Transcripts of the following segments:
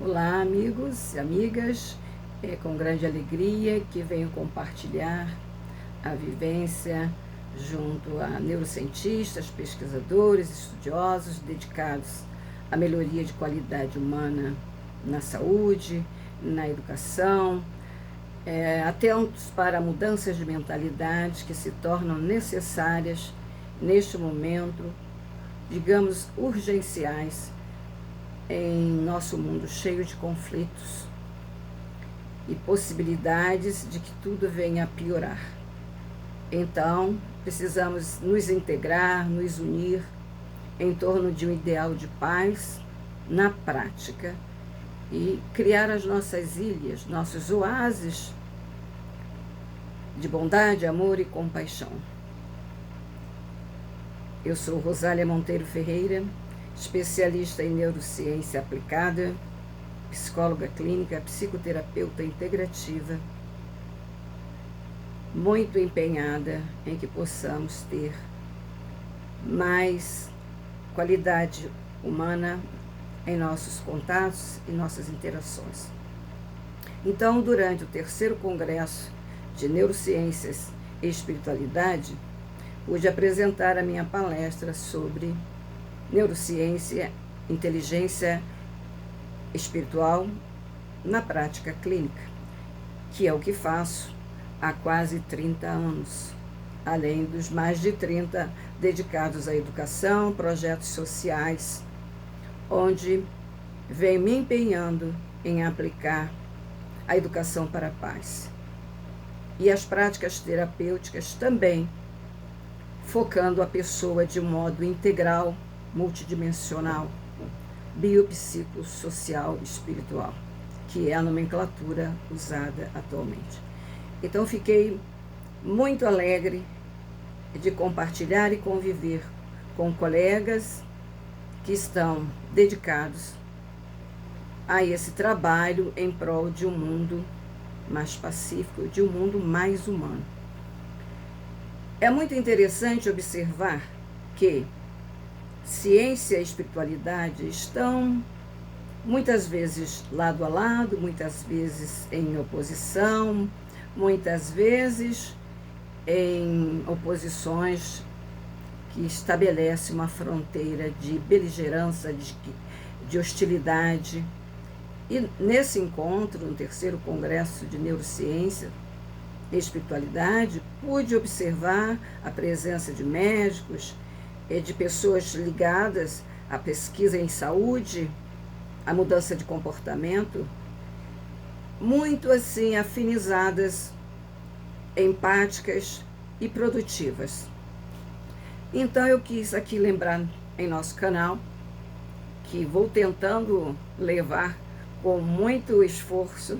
Olá, amigos e amigas. É com grande alegria que venho compartilhar a vivência junto a neurocientistas, pesquisadores, estudiosos dedicados à melhoria de qualidade humana na saúde, na educação, atentos para mudanças de mentalidade que se tornam necessárias neste momento, digamos, urgenciais em nosso mundo cheio de conflitos e possibilidades de que tudo venha a piorar. Então, precisamos nos integrar, nos unir em torno de um ideal de paz na prática e criar as nossas ilhas, nossos oásis de bondade, amor e compaixão. Eu sou Rosália Monteiro Ferreira, especialista em neurociência aplicada, psicóloga clínica, psicoterapeuta integrativa, muito empenhada em que possamos ter mais qualidade humana em nossos contatos e nossas interações. Então, durante o 3º Congresso de Neurociências e Espiritualidade, pude apresentar a minha palestra sobre neurociência, inteligência espiritual na prática clínica, que é o que faço há quase 30 anos, além dos mais de 30 dedicados à educação, projetos sociais, onde venho me empenhando em aplicar a educação para a paz. E as práticas terapêuticas também, focando a pessoa de um modo integral, multidimensional, biopsicossocial espiritual, que é a nomenclatura usada atualmente. Então, fiquei muito alegre de compartilhar e conviver com colegas que estão dedicados a esse trabalho em prol de um mundo mais pacífico, de um mundo mais humano. É muito interessante observar que ciência e espiritualidade estão muitas vezes lado a lado, muitas vezes em oposição, muitas vezes em oposições que estabelecem uma fronteira de beligerância, de hostilidade. E nesse encontro, no 3º Congresso de Neurociência e Espiritualidade, pude observar a presença de médicos, de pessoas ligadas à pesquisa em saúde, à mudança de comportamento, muito assim afinizadas, empáticas e produtivas. Então eu quis aqui lembrar em nosso canal que vou tentando levar com muito esforço,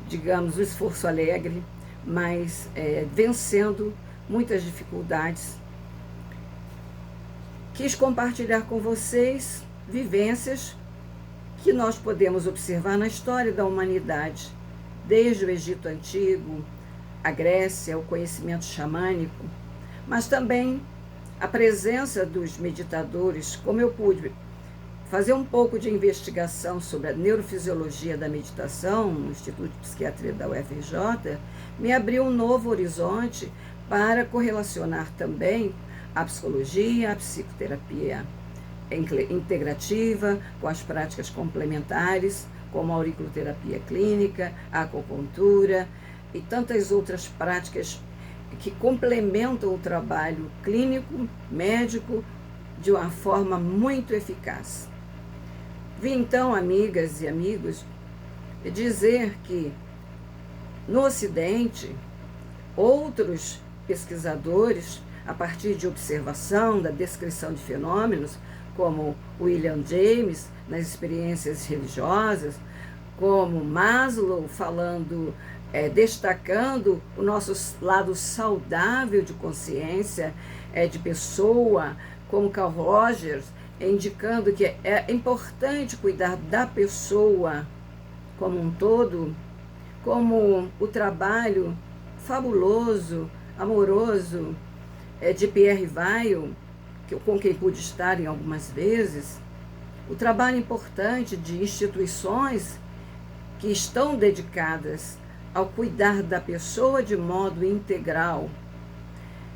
digamos, um esforço alegre, mas vencendo muitas dificuldades. Quis compartilhar com vocês vivências que nós podemos observar na história da humanidade, desde o Egito Antigo, a Grécia, o conhecimento xamânico, mas também a presença dos meditadores. Como eu pude fazer um pouco de investigação sobre a neurofisiologia da meditação no Instituto de Psiquiatria da UFRJ, me abriu um novo horizonte para correlacionar também a psicologia, a psicoterapia integrativa, com as práticas complementares, como a auriculoterapia clínica, a acupuntura e tantas outras práticas que complementam o trabalho clínico, médico, de uma forma muito eficaz. Vim então, amigas e amigos, dizer que no Ocidente, outros pesquisadores, a partir de observação, da descrição de fenômenos, como William James, nas experiências religiosas, como Maslow falando, destacando o nosso lado saudável de consciência, de pessoa, como Carl Rogers, indicando que é importante cuidar da pessoa como um todo, como o trabalho fabuloso, amoroso, de Pierre Weil, com quem pude estar em algumas vezes, o trabalho importante de instituições que estão dedicadas ao cuidar da pessoa de modo integral,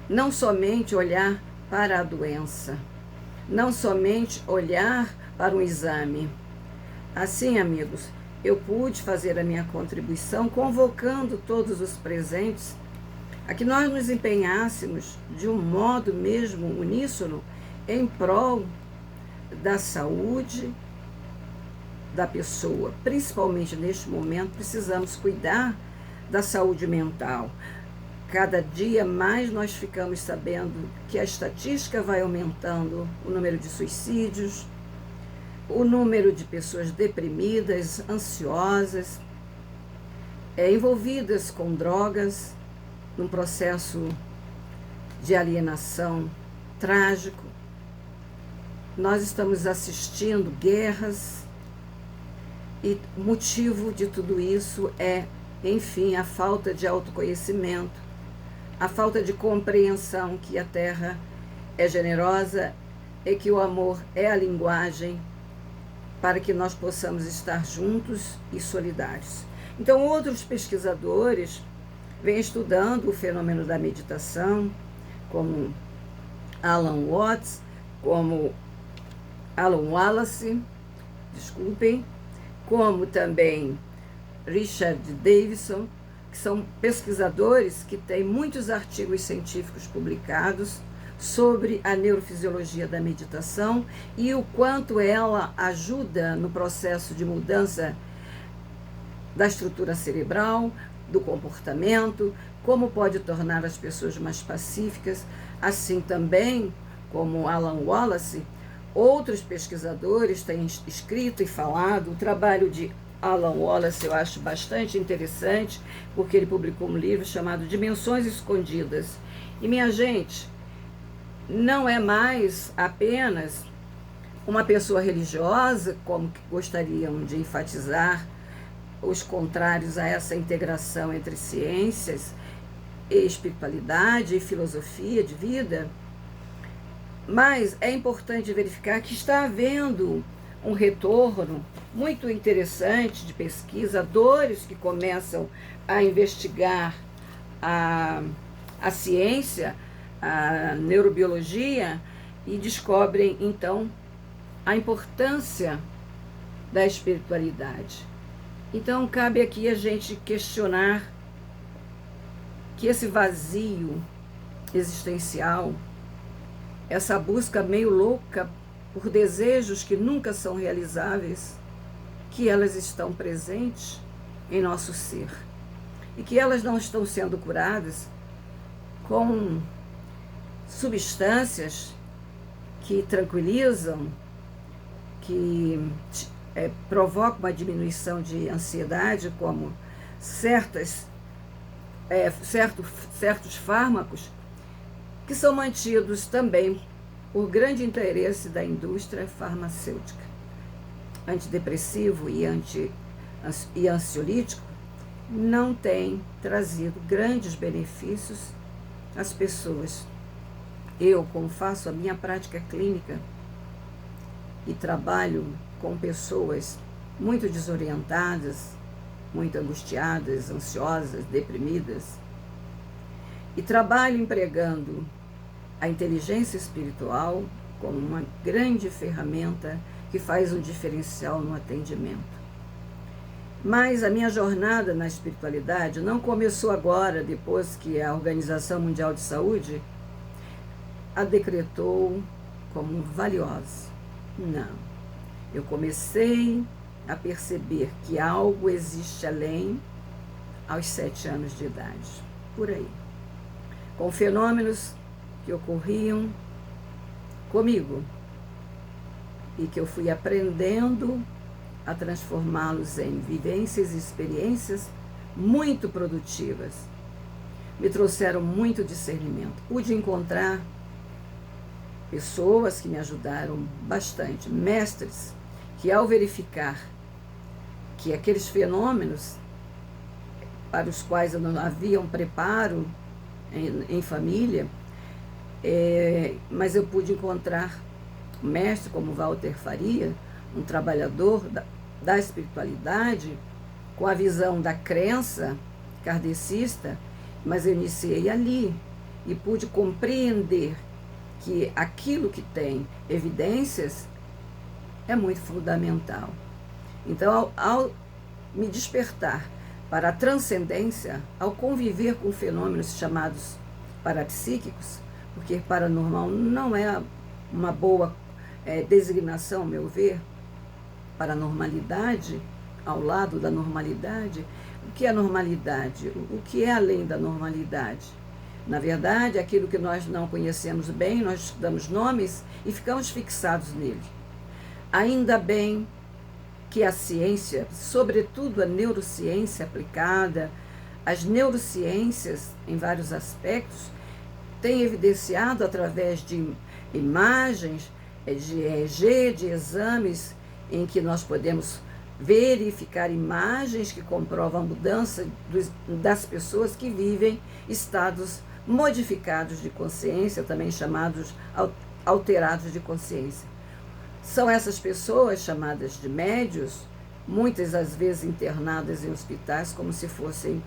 não somente olhar para a doença, não somente olhar para um exame. Assim, amigos, eu pude fazer a minha contribuição convocando todos os presentes a que nós nos empenhássemos de um modo mesmo uníssono em prol da saúde da pessoa. Principalmente neste momento, precisamos cuidar da saúde mental. Cada dia mais nós ficamos sabendo que a estatística vai aumentando, o número de suicídios, o número de pessoas deprimidas, ansiosas, envolvidas com drogas, num processo de alienação trágico. Nós estamos assistindo guerras e o motivo de tudo isso é, enfim, a falta de autoconhecimento, a falta de compreensão que a Terra é generosa e que o amor é a linguagem para que nós possamos estar juntos e solidários. Então, outros pesquisadores vêm estudando o fenômeno da meditação, como Alan Watts, como Alan Wallace, como também Richard Davidson, que são pesquisadores que têm muitos artigos científicos publicados sobre a neurofisiologia da meditação e o quanto ela ajuda no processo de mudança da estrutura cerebral, do comportamento, como pode tornar as pessoas mais pacíficas, assim também como Alan Wallace. Outros pesquisadores têm escrito e falado. O trabalho de Alan Wallace eu acho bastante interessante, porque ele publicou um livro chamado Dimensões Escondidas. E, minha gente, não é mais apenas uma pessoa religiosa, como que gostariam de enfatizar os contrários a essa integração entre ciências e espiritualidade e filosofia de vida, mas é importante verificar que está havendo um retorno muito interessante de pesquisadores que começam a investigar a ciência, a neurobiologia, e descobrem, então, a importância da espiritualidade. Então, cabe aqui a gente questionar que esse vazio existencial, essa busca meio louca por desejos que nunca são realizáveis, que elas estão presentes em nosso ser e que elas não estão sendo curadas com substâncias que tranquilizam, que provocam uma diminuição de ansiedade, como certos fármacos que são mantidos também por grande interesse da indústria farmacêutica. Antidepressivo e ansiolítico não tem trazido grandes benefícios às pessoas. Eu, como faço a minha prática clínica e trabalho com pessoas muito desorientadas, muito angustiadas, ansiosas, deprimidas, e trabalho empregando a inteligência espiritual como uma grande ferramenta que faz um diferencial no atendimento. Mas a minha jornada na espiritualidade não começou agora, depois que a Organização Mundial de Saúde a decretou como valiosa. Não. Eu comecei a perceber que algo existe além aos 7 anos de idade, por aí, com fenômenos que ocorriam comigo e que eu fui aprendendo a transformá-los em vivências e experiências muito produtivas. Me trouxeram muito discernimento. Pude encontrar pessoas que me ajudaram bastante, mestres, que ao verificar que aqueles fenômenos para os quais eu não havia um preparo em família, mas eu pude encontrar um mestre como Walter Faria, um trabalhador da espiritualidade, com a visão da crença kardecista, mas eu iniciei ali e pude compreender que aquilo que tem evidências é muito fundamental. Então, ao me despertar para a transcendência, ao conviver com fenômenos chamados parapsíquicos, porque paranormal não é uma boa designação, ao meu ver, paranormalidade, ao lado da normalidade. O que é normalidade? O que é além da normalidade? Na verdade, aquilo que nós não conhecemos bem, nós damos nomes e ficamos fixados nele. Ainda bem que a ciência, sobretudo a neurociência aplicada, as neurociências em vários aspectos, tem evidenciado através de imagens, de EEG, de exames, em que nós podemos verificar imagens que comprovam a mudança das pessoas que vivem estados modificados de consciência, também chamados alterados de consciência. São essas pessoas chamadas de médios, muitas das vezes internadas em hospitais como se fossem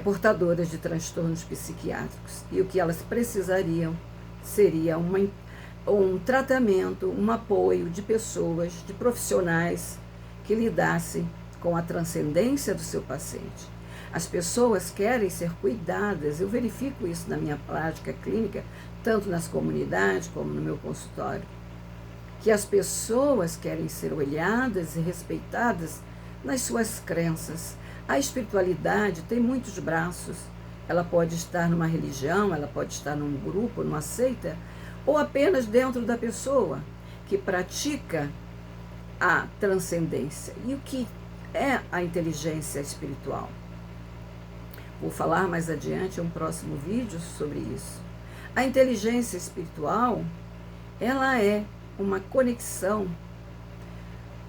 portadoras de transtornos psiquiátricos. E o que elas precisariam seria um tratamento, um apoio de pessoas, de profissionais que lidassem com a transcendência do seu paciente. As pessoas querem ser cuidadas, eu verifico isso na minha prática clínica, tanto nas comunidades como no meu consultório, que as pessoas querem ser olhadas e respeitadas nas suas crenças. A espiritualidade tem muitos braços, ela pode estar numa religião, ela pode estar num grupo, numa seita, ou apenas dentro da pessoa que pratica a transcendência. E o que é a inteligência espiritual? Vou falar mais adiante em um próximo vídeo sobre isso. A inteligência espiritual, ela é uma conexão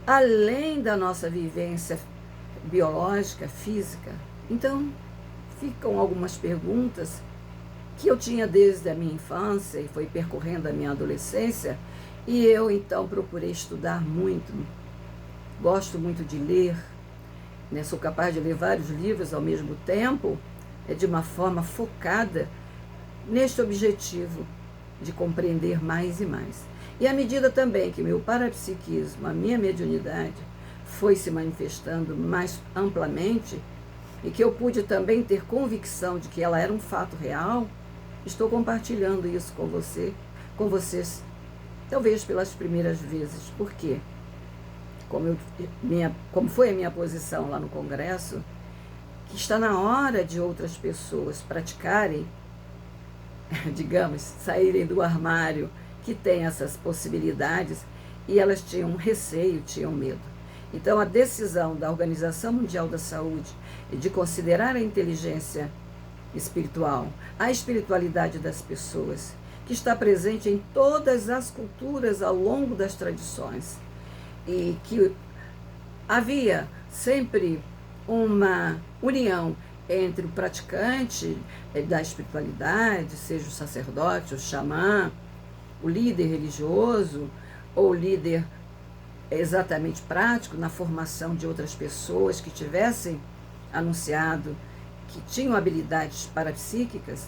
além da nossa vivência biológica, física. Então, ficam algumas perguntas que eu tinha desde a minha infância e foi percorrendo a minha adolescência, e eu então procurei estudar muito. Gosto muito de ler, né? Sou capaz de ler vários livros ao mesmo tempo, de uma forma focada neste objetivo de compreender mais e mais. E à medida também que meu parapsiquismo, a minha mediunidade, foi se manifestando mais amplamente e que eu pude também ter convicção de que ela era um fato real, estou compartilhando isso com vocês, talvez pelas primeiras vezes. Por quê? Como foi a minha posição lá no Congresso, que está na hora de outras pessoas praticarem, digamos, saírem do armário, que tem essas possibilidades, e elas tinham receio, tinham medo. Então, a decisão da Organização Mundial da Saúde de considerar a inteligência espiritual, a espiritualidade das pessoas, que está presente em todas as culturas ao longo das tradições, e que havia sempre uma união entre o praticante da espiritualidade, seja o sacerdote, o xamã, o líder religioso ou o líder exatamente prático na formação de outras pessoas que tivessem anunciado que tinham habilidades parapsíquicas.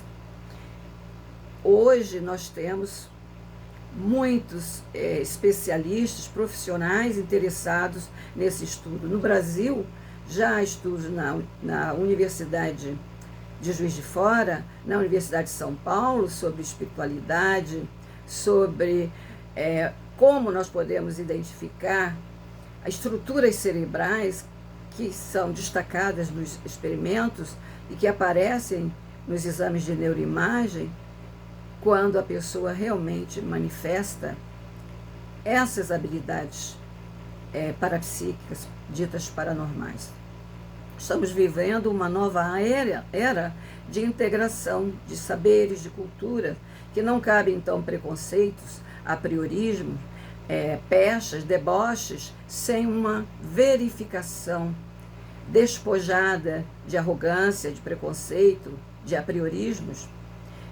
Hoje nós temos muitos especialistas, profissionais interessados nesse estudo. No Brasil, já há estudos na Universidade de Juiz de Fora, na Universidade de São Paulo, sobre espiritualidade, sobre como nós podemos identificar as estruturas cerebrais que são destacadas nos experimentos e que aparecem nos exames de neuroimagem, quando a pessoa realmente manifesta essas habilidades parapsíquicas, ditas paranormais. Estamos vivendo uma nova era de integração de saberes, de cultura, que não cabe então preconceitos, apriorismo, pechas, deboches, sem uma verificação despojada de arrogância, de preconceito, de apriorismos.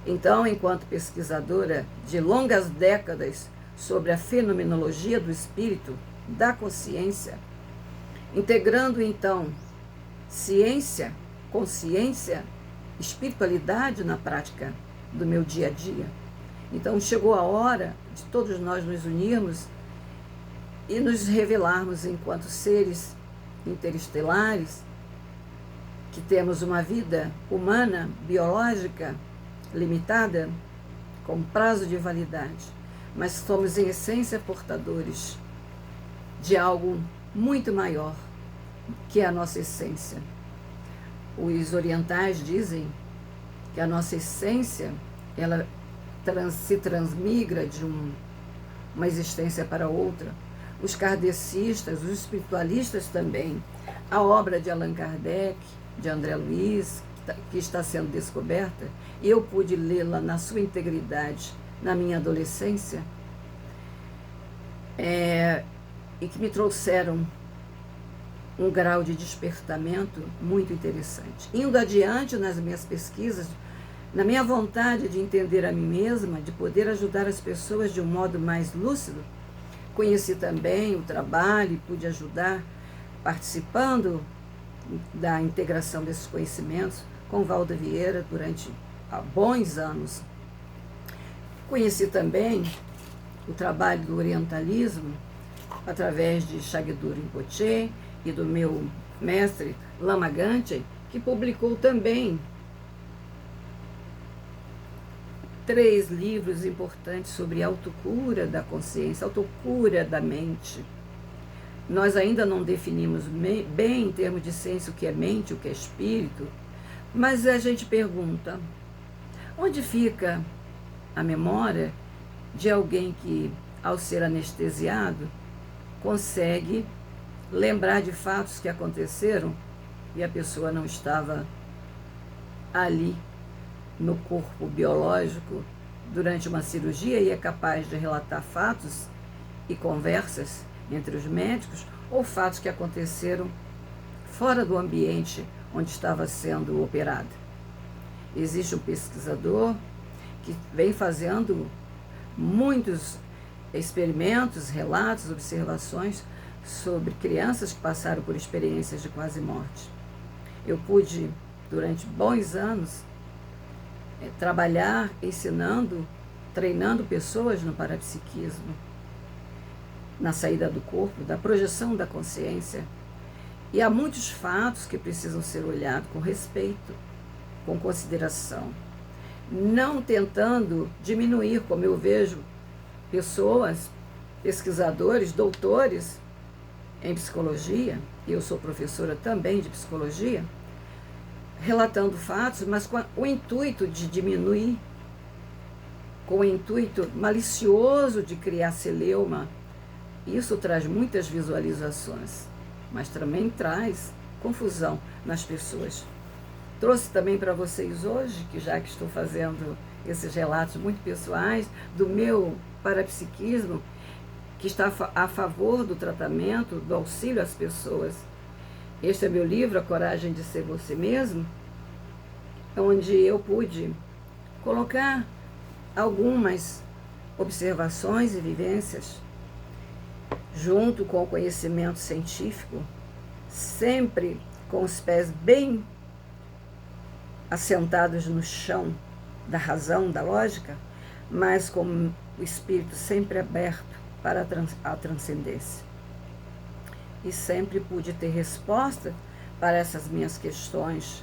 Então, enquanto pesquisadora de longas décadas sobre a fenomenologia do espírito, da consciência, integrando então ciência, consciência, espiritualidade na prática do meu dia a dia. Então chegou a hora de todos nós nos unirmos e nos revelarmos enquanto seres interestelares, que temos uma vida humana, biológica, limitada, com prazo de validade, mas somos em essência portadores de algo muito maior que é a nossa essência. Os orientais dizem que a nossa essência, ela se transmigra de uma existência para outra. Os kardecistas, os espiritualistas também. A obra de Allan Kardec, de André Luiz, que está sendo descoberta, eu pude lê-la na sua integridade na minha adolescência, e que me trouxeram um grau de despertamento muito interessante. Indo adiante nas minhas pesquisas, na minha vontade de entender a mim mesma, de poder ajudar as pessoas de um modo mais lúcido, conheci também o trabalho e pude ajudar, participando da integração desses conhecimentos com Valda Vieira durante bons anos. Conheci também o trabalho do orientalismo através de Shagdur Rinpoche e do meu mestre Lama Gangchen, que publicou também 3 livros importantes sobre autocura da consciência, autocura da mente. Nós ainda não definimos bem em termos de ciência o que é mente, o que é espírito, mas a gente pergunta, onde fica a memória de alguém que, ao ser anestesiado, consegue lembrar de fatos que aconteceram e a pessoa não estava ali no corpo biológico durante uma cirurgia e é capaz de relatar fatos e conversas entre os médicos ou fatos que aconteceram fora do ambiente onde estava sendo operado. Existe um pesquisador que vem fazendo muitos experimentos, relatos, observações sobre crianças que passaram por experiências de quase morte. Eu pude, durante bons anos, trabalhar ensinando, treinando pessoas no parapsiquismo, na saída do corpo, da projeção da consciência. E há muitos fatos que precisam ser olhados com respeito, com consideração, não tentando diminuir, como eu vejo pessoas, pesquisadores, doutores em psicologia, eu sou professora também de psicologia, relatando fatos, mas com o intuito de diminuir, com o intuito malicioso de criar celeuma. Isso traz muitas visualizações, mas também traz confusão nas pessoas. Trouxe também para vocês hoje, que já que estou fazendo esses relatos muito pessoais do meu parapsiquismo, que está a favor do tratamento, do auxílio às pessoas. Este é meu livro, A Coragem de Ser Você Mesmo, onde eu pude colocar algumas observações e vivências, junto com o conhecimento científico, sempre com os pés bem assentados no chão da razão, da lógica, mas com o espírito sempre aberto para a transcendência. E sempre pude ter resposta para essas minhas questões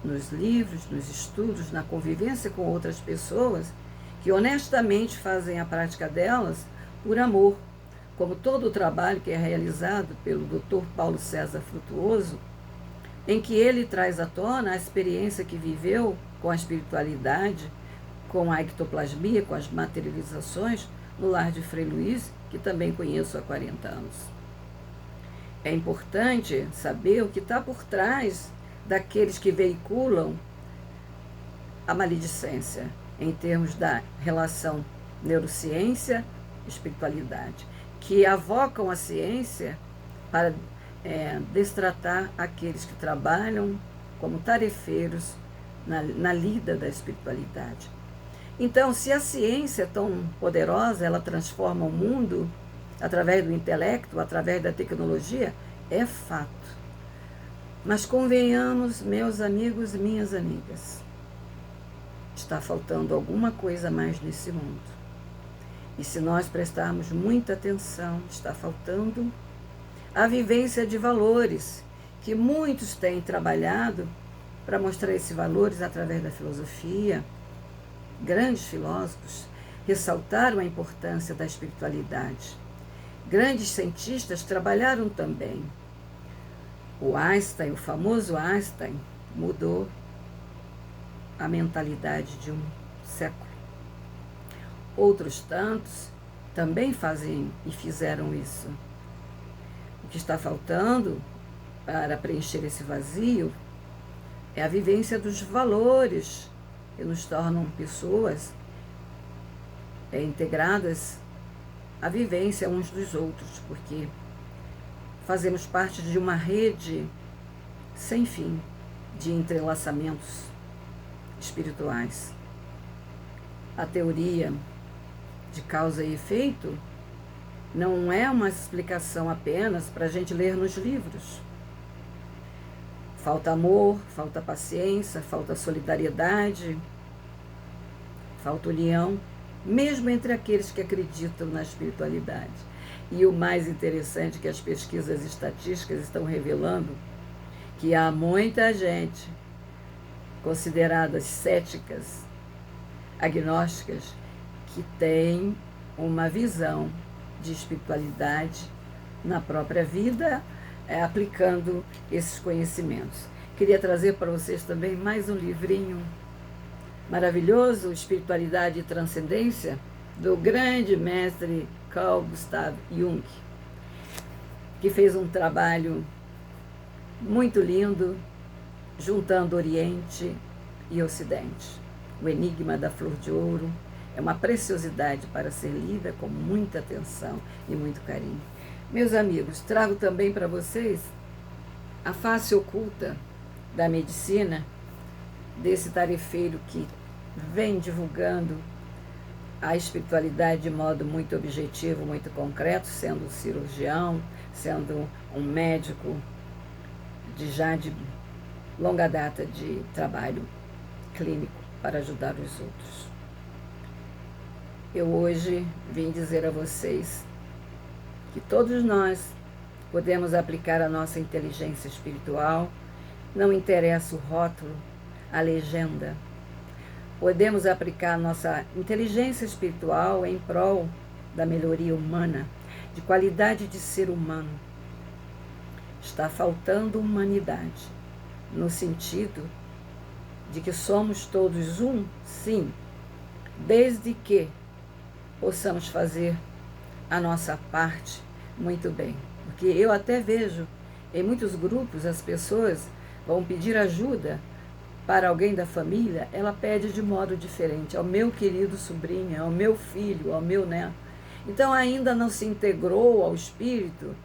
nos livros, nos estudos, na convivência com outras pessoas que honestamente fazem a prática delas por amor, como todo o trabalho que é realizado pelo Dr. Paulo César Frutuoso, em que ele traz à tona a experiência que viveu com a espiritualidade, com a ectoplasmia, com as materializações, no lar de Frei Luiz, que também conheço há 40 anos. É importante saber o que está por trás daqueles que veiculam a maledicência, em termos da relação neurociência-espiritualidade, que avocam a ciência para destratar aqueles que trabalham como tarefeiros na lida da espiritualidade. Então, se a ciência é tão poderosa, ela transforma o mundo através do intelecto, através da tecnologia, é fato. Mas convenhamos, meus amigos e minhas amigas, está faltando alguma coisa mais nesse mundo. E se nós prestarmos muita atenção, está faltando a vivência de valores, que muitos têm trabalhado para mostrar esses valores através da filosofia. Grandes filósofos ressaltaram a importância da espiritualidade. Grandes cientistas trabalharam também. O Einstein, o famoso Einstein, mudou a mentalidade de um século. Outros tantos também fazem e fizeram isso. O que está faltando para preencher esse vazio é a vivência dos valores que nos tornam pessoas integradas à vivência uns dos outros, porque fazemos parte de uma rede sem fim de entrelaçamentos espirituais. A teoria de causa e efeito não é uma explicação apenas para a gente ler nos livros. Falta amor, falta paciência, falta solidariedade, falta união, mesmo entre aqueles que acreditam na espiritualidade. E o mais interessante é que as pesquisas estatísticas estão revelando que há muita gente consideradas céticas, agnósticas, que tem uma visão de espiritualidade na própria vida, aplicando esses conhecimentos. Queria trazer para vocês também mais um livrinho maravilhoso, Espiritualidade e Transcendência, do grande mestre Carl Gustav Jung, que fez um trabalho muito lindo, juntando Oriente e Ocidente. O Enigma da Flor de Ouro é uma preciosidade para ser lida com muita atenção e muito carinho. Meus amigos, trago também para vocês a face oculta da medicina, desse tarefeiro que vem divulgando a espiritualidade de modo muito objetivo, muito concreto, sendo cirurgião, sendo um médico de longa data de trabalho clínico para ajudar os outros. Eu hoje vim dizer a vocês que todos nós podemos aplicar a nossa inteligência espiritual, não interessa o rótulo, a legenda. Podemos aplicar a nossa inteligência espiritual em prol da melhoria humana, de qualidade de ser humano. Está faltando humanidade, no sentido de que somos todos um, sim, desde que possamos fazer a nossa parte muito bem. Porque eu até vejo em muitos grupos as pessoas vão pedir ajuda para alguém da família, ela pede de modo diferente, ao meu querido sobrinho, ao meu filho, ao meu neto. Então ainda não se integrou ao espírito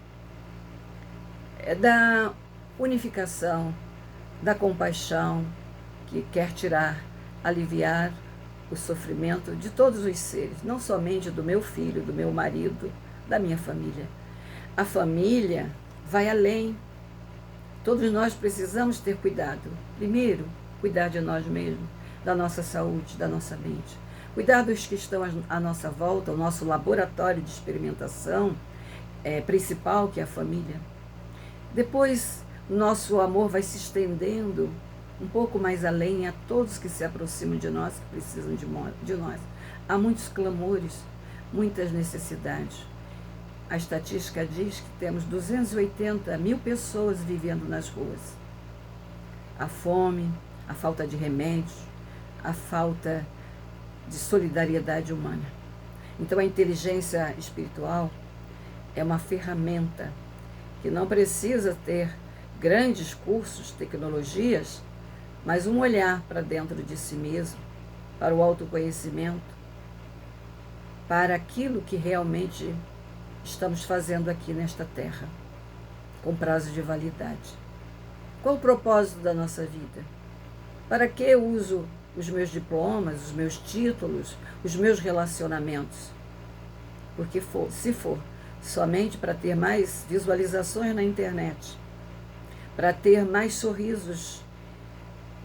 da unificação, da compaixão, que quer aliviar o sofrimento de todos os seres, não somente do meu filho, do meu marido, da minha família. A família vai além. Todos nós precisamos ter cuidado. Primeiro, cuidar de nós mesmos, da nossa saúde, da nossa mente. Cuidar dos que estão à nossa volta, o nosso laboratório de experimentação principal, que é a família. Depois, nosso amor vai se estendendo um pouco mais além a todos que se aproximam de nós, que precisam de nós. Há muitos clamores, muitas necessidades. A estatística diz que temos 280 mil pessoas vivendo nas ruas. A fome, a falta de remédios, a falta de solidariedade humana. Então a inteligência espiritual é uma ferramenta que não precisa ter grandes cursos, tecnologias, mas um olhar para dentro de si mesmo, para o autoconhecimento, para aquilo que realmente estamos fazendo aqui nesta terra, com prazo de validade. Qual o propósito da nossa vida? Para que eu uso os meus diplomas, os meus títulos, os meus relacionamentos. Porque se for somente para ter mais visualizações na internet, para ter mais sorrisos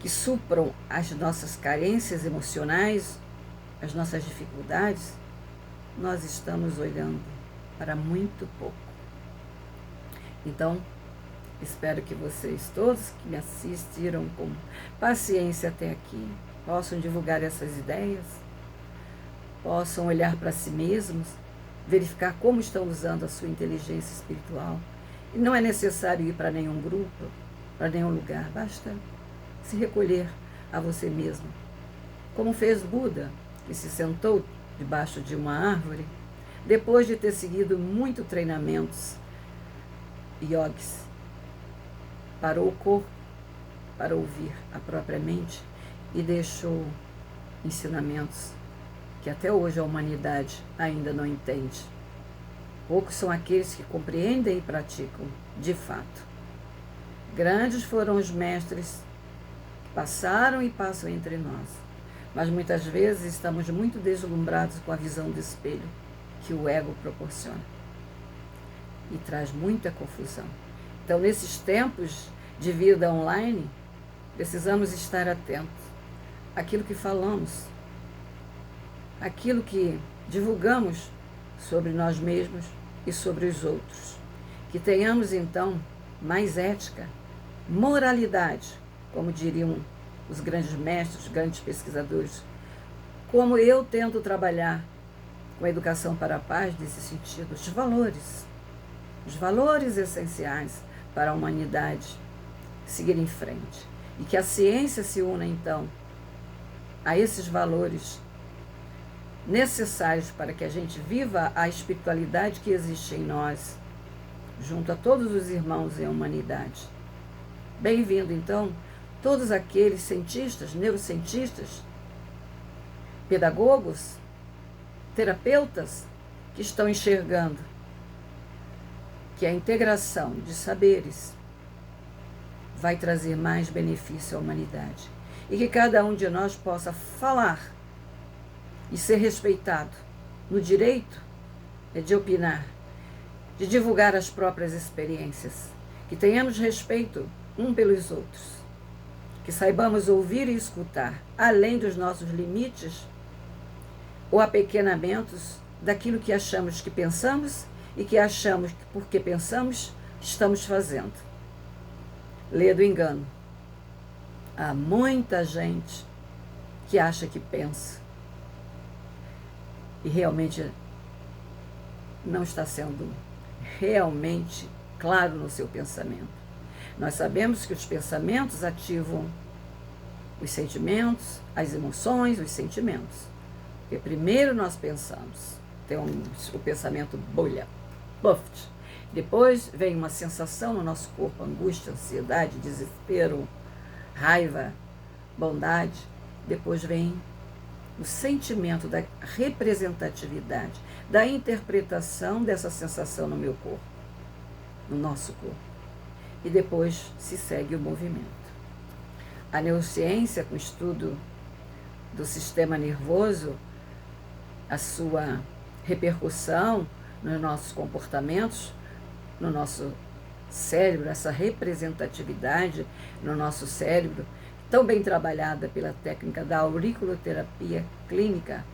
que supram as nossas carências emocionais, as nossas dificuldades, nós estamos olhando para muito pouco. Então, espero que vocês todos que me assistiram com paciência até aqui possam divulgar essas ideias, possam olhar para si mesmos, verificar como estão usando a sua inteligência espiritual. E não é necessário ir para nenhum grupo, para nenhum lugar, basta se recolher a você mesmo. Como fez Buda, que se sentou debaixo de uma árvore, depois de ter seguido muitos treinamentos yogis, parou o corpo para ouvir a própria mente e deixou ensinamentos que até hoje a humanidade ainda não entende. Poucos são aqueles que compreendem e praticam de fato. Grandes foram os mestres que passaram e passam entre nós, mas muitas vezes estamos muito deslumbrados com a visão do espelho que o ego proporciona e traz muita confusão. Então, nesses tempos de vida online, precisamos estar atentos àquilo que falamos, aquilo que divulgamos sobre nós mesmos e sobre os outros. Que tenhamos, então, mais ética, moralidade, como diriam os grandes mestres, os grandes pesquisadores, como eu tento trabalhar com a educação para a paz nesse sentido, os valores essenciais para a humanidade seguir em frente. E que a ciência se una, então, a esses valores necessários para que a gente viva a espiritualidade que existe em nós, junto a todos os irmãos em humanidade. Bem-vindo, então, todos aqueles cientistas, neurocientistas, pedagogos, terapeutas que estão enxergando que a integração de saberes vai trazer mais benefício à humanidade e que cada um de nós possa falar e ser respeitado no direito de opinar, de divulgar as próprias experiências, que tenhamos respeito um pelos outros, que saibamos ouvir e escutar, além dos nossos limites ou apequenamentos daquilo que achamos que pensamos e que achamos que porque pensamos, estamos fazendo. Lê do engano. Há muita gente que acha que pensa e realmente não está sendo realmente claro no seu pensamento. Nós sabemos que os pensamentos ativam os sentimentos, as emoções, os sentimentos. Porque primeiro nós pensamos, temos o pensamento bolha, buffet. Depois vem uma sensação no nosso corpo, angústia, ansiedade, desespero, raiva, bondade. Depois vem o sentimento da representatividade, da interpretação dessa sensação no meu corpo, no nosso corpo. E depois se segue o movimento. A neurociência, com o estudo do sistema nervoso, a sua repercussão nos nossos comportamentos, no nosso cérebro, essa representatividade no nosso cérebro, tão bem trabalhada pela técnica da auriculoterapia clínica,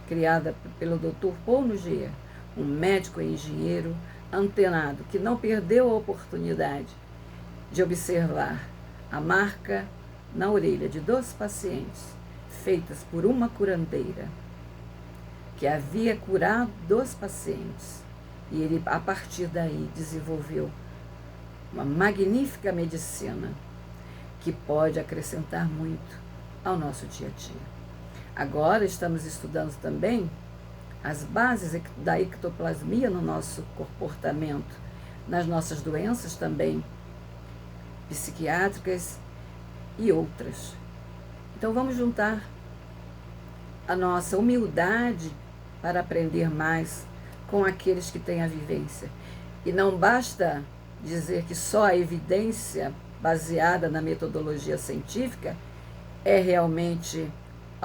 criada pelo Dr. Paul Nogueira, um médico e engenheiro antenado, que não perdeu a oportunidade de observar a marca na orelha de 2 pacientes, feitas por uma curandeira, que havia curado 2 pacientes. E ele, a partir daí, desenvolveu uma magnífica medicina que pode acrescentar muito ao nosso dia a dia. Agora estamos estudando também as bases da ectoplasmia no nosso comportamento, nas nossas doenças também psiquiátricas e outras. Então vamos juntar a nossa humildade para aprender mais com aqueles que têm a vivência. E não basta dizer que só a evidência baseada na metodologia científica é realmente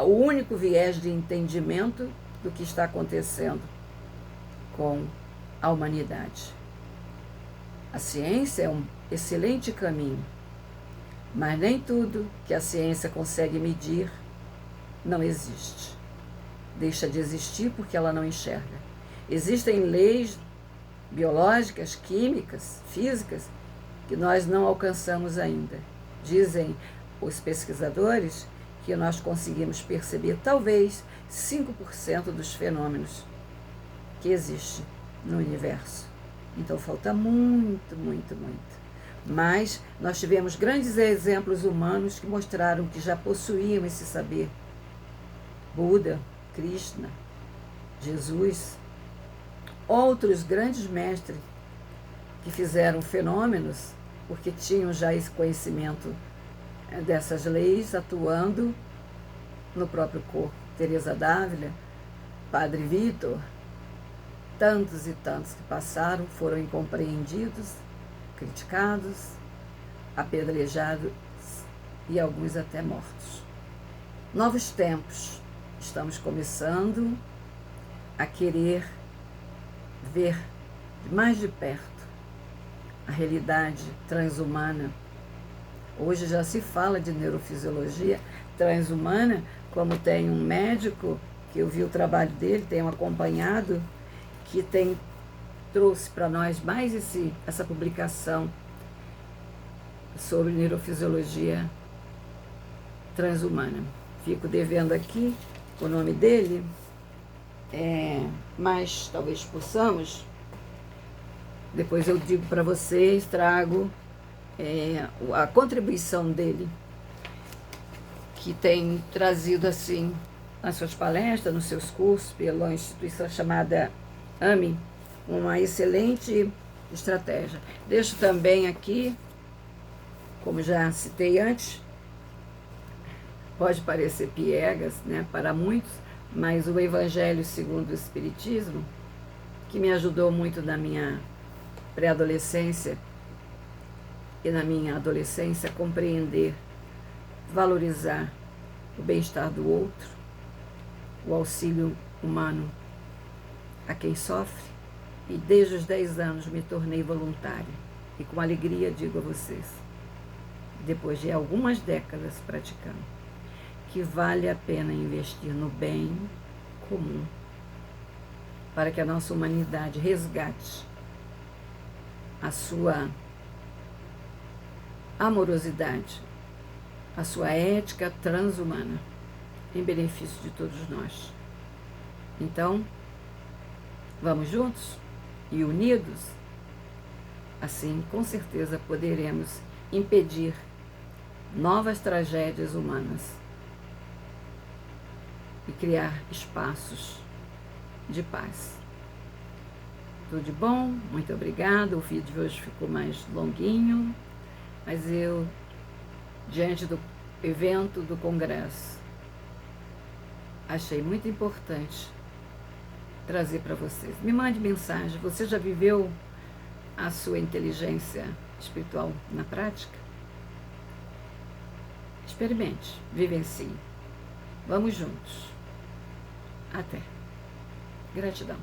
o único viés de entendimento do que está acontecendo com a humanidade. A ciência é um excelente caminho, mas nem tudo que a ciência consegue medir não existe. Deixa de existir porque ela não enxerga. Existem leis biológicas, químicas, físicas, que nós não alcançamos ainda. Dizem os pesquisadores que nós conseguimos perceber talvez 5% dos fenômenos que existem no universo. Então falta muito, muito, muito. Mas nós tivemos grandes exemplos humanos que mostraram que já possuíam esse saber. Buda, Krishna, Jesus, outros grandes mestres que fizeram fenômenos porque tinham já esse conhecimento dessas leis atuando no próprio corpo. Teresa d'Ávila, Padre Vitor, tantos e tantos que passaram, foram incompreendidos, criticados, apedrejados e alguns até mortos. Novos tempos. Estamos começando a querer ver mais de perto a realidade transhumana. Hoje já se fala de neurofisiologia transhumana, como tem um médico que eu vi o trabalho dele, tenho acompanhado, que trouxe para nós mais essa publicação sobre neurofisiologia transhumana. Fico devendo aqui o nome dele, mas talvez possamos, depois eu digo para vocês, trago a contribuição dele, que tem trazido assim nas suas palestras, nos seus cursos, pela instituição chamada AMI, uma excelente estratégia. Deixo também aqui, como já citei antes, pode parecer piegas, né, para muitos, mas o Evangelho segundo o Espiritismo, que me ajudou muito na minha pré-adolescência e na minha adolescência a compreender, valorizar o bem-estar do outro, o auxílio humano a quem sofre, e desde os 10 anos me tornei voluntária. E com alegria digo a vocês, depois de algumas décadas praticando, que vale a pena investir no bem comum, para que a nossa humanidade resgate a sua amorosidade, a sua ética transhumana, em benefício de todos nós. Então, vamos juntos e unidos? Assim, com certeza, poderemos impedir novas tragédias humanas e criar espaços de paz. Tudo de bom? Muito obrigada. O vídeo de hoje ficou mais longuinho, mas eu, diante do evento do Congresso, achei muito importante trazer para vocês. Me mande mensagem. Você já viveu a sua inteligência espiritual na prática? Experimente, vivencie. Vamos juntos. Até. Gratidão.